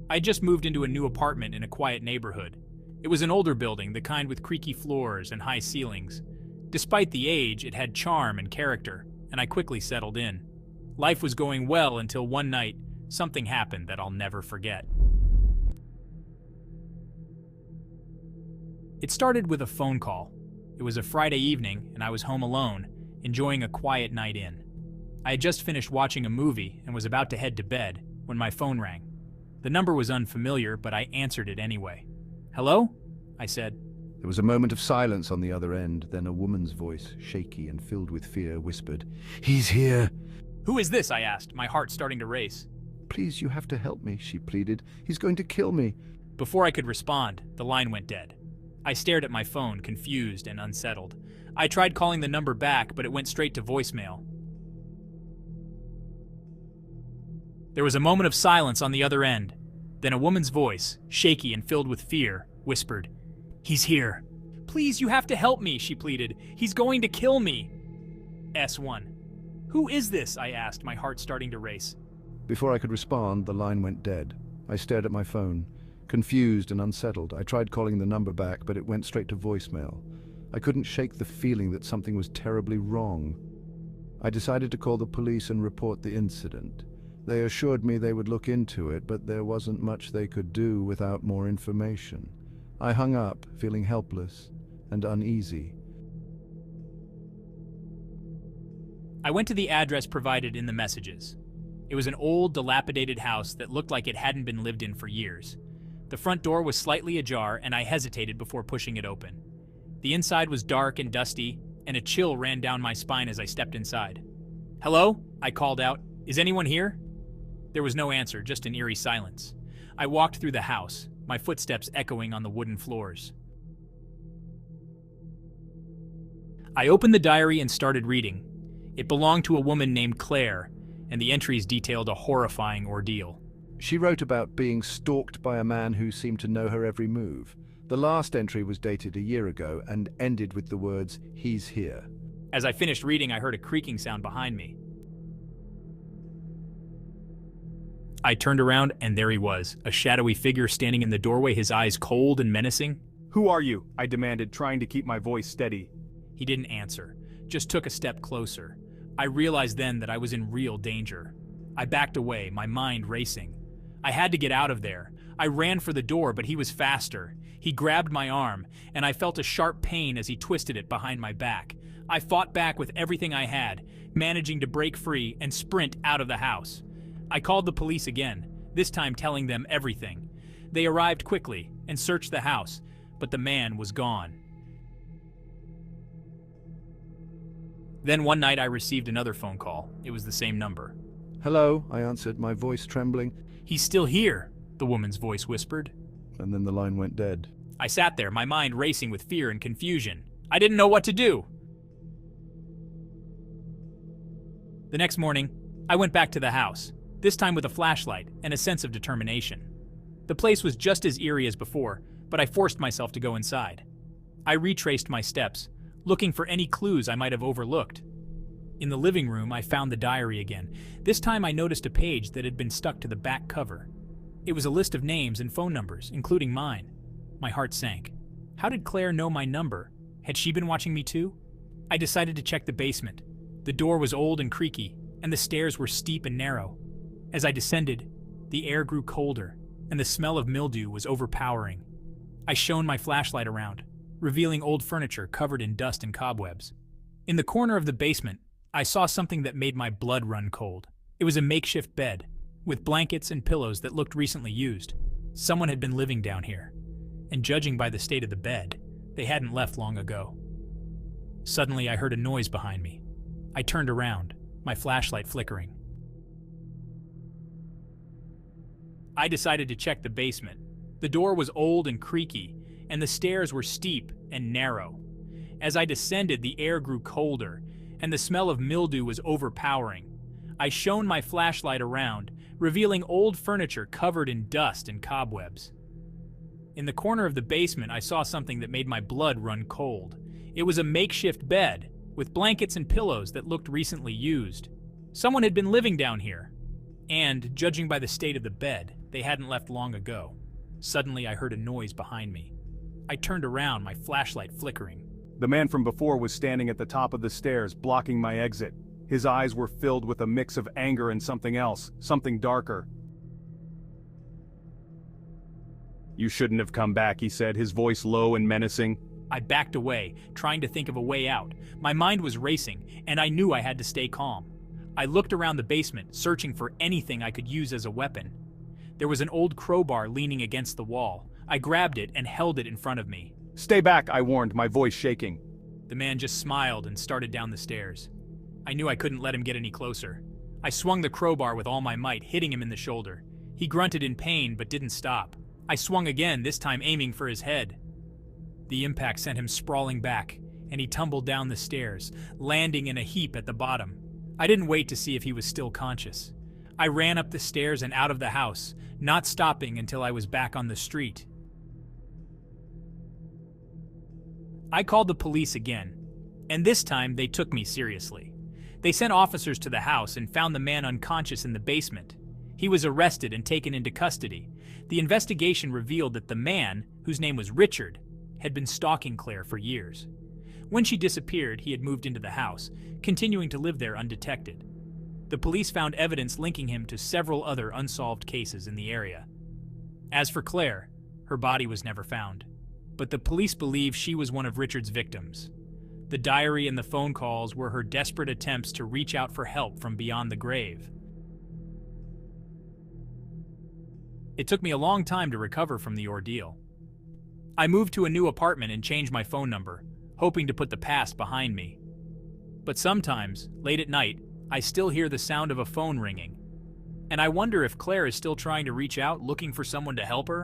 I had just moved into a new apartment in a quiet neighborhood. It was an older building, the kind with creaky floors and high ceilings. Despite the age, it had charm and character, and I quickly settled in. Life was going well until one night, something happened that I'll never forget. It started with a phone call. It was a Friday evening, and I was home alone, enjoying a quiet night in. I had just finished watching a movie and was about to head to bed when my phone rang. The number was unfamiliar, but I answered it anyway. "Hello?" I said. There was a moment of silence on the other end, then a woman's voice, shaky and filled with fear, whispered, "He's here." "Who is this?" I asked, my heart starting to race. "Please, you have to help me," she pleaded. "He's going to kill me." Before I could respond, the line went dead. I stared at my phone, confused and unsettled. I tried calling the number back, but it went straight to voicemail. There was a moment of silence on the other end. Then a woman's voice, shaky and filled with fear, whispered, "He's here." "Please, you have to help me," she pleaded. "He's going to kill me." S1. "Who is this?" I asked, my heart starting to race. Before I could respond, the line went dead. I stared at my phone, confused and unsettled. I tried calling the number back, but it went straight to voicemail. I couldn't shake the feeling that something was terribly wrong. I decided to call the police and report the incident. They assured me they would look into it, but there wasn't much they could do without more information. I hung up, feeling helpless and uneasy. I went to the address provided in the messages. It was an old, dilapidated house that looked like it hadn't been lived in for years. The front door was slightly ajar, and I hesitated before pushing it open. The inside was dark and dusty, and a chill ran down my spine as I stepped inside. "Hello?" I called out. "Is anyone here?" There was no answer, just an eerie silence. I walked through the house, my footsteps echoing on the wooden floors. I opened the diary and started reading. It belonged to a woman named Claire, and the entries detailed a horrifying ordeal. She wrote about being stalked by a man who seemed to know her every move. The last entry was dated a year ago and ended with the words, "He's here." As I finished reading, I heard a creaking sound behind me. I turned around, and there he was, a shadowy figure standing in the doorway, his eyes cold and menacing. "Who are you?" I demanded, trying to keep my voice steady. He didn't answer, just took a step closer. I realized then that I was in real danger. I backed away, my mind racing. I had to get out of there. I ran for the door, but he was faster. He grabbed my arm, and I felt a sharp pain as he twisted it behind my back. I fought back with everything I had, managing to break free and sprint out of the house. I called the police again, this time telling them everything. They arrived quickly and searched the house, but the man was gone. Then one night I received another phone call. It was the same number. "Hello," I answered, my voice trembling. "He's still here," the woman's voice whispered. And then the line went dead. I sat there, my mind racing with fear and confusion. I didn't know what to do. The next morning, I went back to the house, this time with a flashlight and a sense of determination. The place was just as eerie as before, but I forced myself to go inside. I retraced my steps, looking for any clues I might have overlooked. In the living room, I found the diary again. This time I noticed a page that had been stuck to the back cover. It was a list of names and phone numbers, including mine. My heart sank. How did Claire know my number? Had she been watching me too? I decided to check the basement. The door was old and creaky, and the stairs were steep and narrow. As I descended, the air grew colder, and the smell of mildew was overpowering. I shone my flashlight around, revealing old furniture covered in dust and cobwebs. In the corner of the basement, I saw something that made my blood run cold. It was a makeshift bed, with blankets and pillows that looked recently used. Someone had been living down here, and judging by the state of the bed, they hadn't left long ago. Suddenly, I heard a noise behind me. I turned around, my flashlight flickering. I decided to check the basement. The door was old and creaky, and the stairs were steep and narrow. As I descended, the air grew colder, and the smell of mildew was overpowering. I shone my flashlight around, revealing old furniture covered in dust and cobwebs. In the corner of the basement, I saw something that made my blood run cold. It was a makeshift bed, with blankets and pillows that looked recently used. Someone had been living down here, and, judging by the state of the bed, they hadn't left long ago. Suddenly, I heard a noise behind me. I turned around, my flashlight flickering. The man from before was standing at the top of the stairs, blocking my exit. His eyes were filled with a mix of anger and something else, something darker. "You shouldn't have come back," he said, his voice low and menacing. I backed away, trying to think of a way out. My mind was racing, and I knew I had to stay calm. I looked around the basement, searching for anything I could use as a weapon. There was an old crowbar leaning against the wall. I grabbed it and held it in front of me. "Stay back," I warned, my voice shaking. The man just smiled and started down the stairs. I knew I couldn't let him get any closer. I swung the crowbar with all my might, hitting him in the shoulder. He grunted in pain but didn't stop. I swung again, this time aiming for his head. The impact sent him sprawling back, and he tumbled down the stairs, landing in a heap at the bottom. I didn't wait to see if he was still conscious. I ran up the stairs and out of the house, not stopping until I was back on the street. I called the police again, and this time they took me seriously. They sent officers to the house and found the man unconscious in the basement. He was arrested and taken into custody. The investigation revealed that the man, whose name was Richard, had been stalking Claire for years. When she disappeared, he had moved into the house, continuing to live there undetected. The police found evidence linking him to several other unsolved cases in the area. As for Claire, her body was never found, but the police believe she was one of Richard's victims. The diary and the phone calls were her desperate attempts to reach out for help from beyond the grave. It took me a long time to recover from the ordeal. I moved to a new apartment and changed my phone number, hoping to put the past behind me. But sometimes, late at night, I still hear the sound of a phone ringing. And I wonder if Claire is still trying to reach out, looking for someone to help her.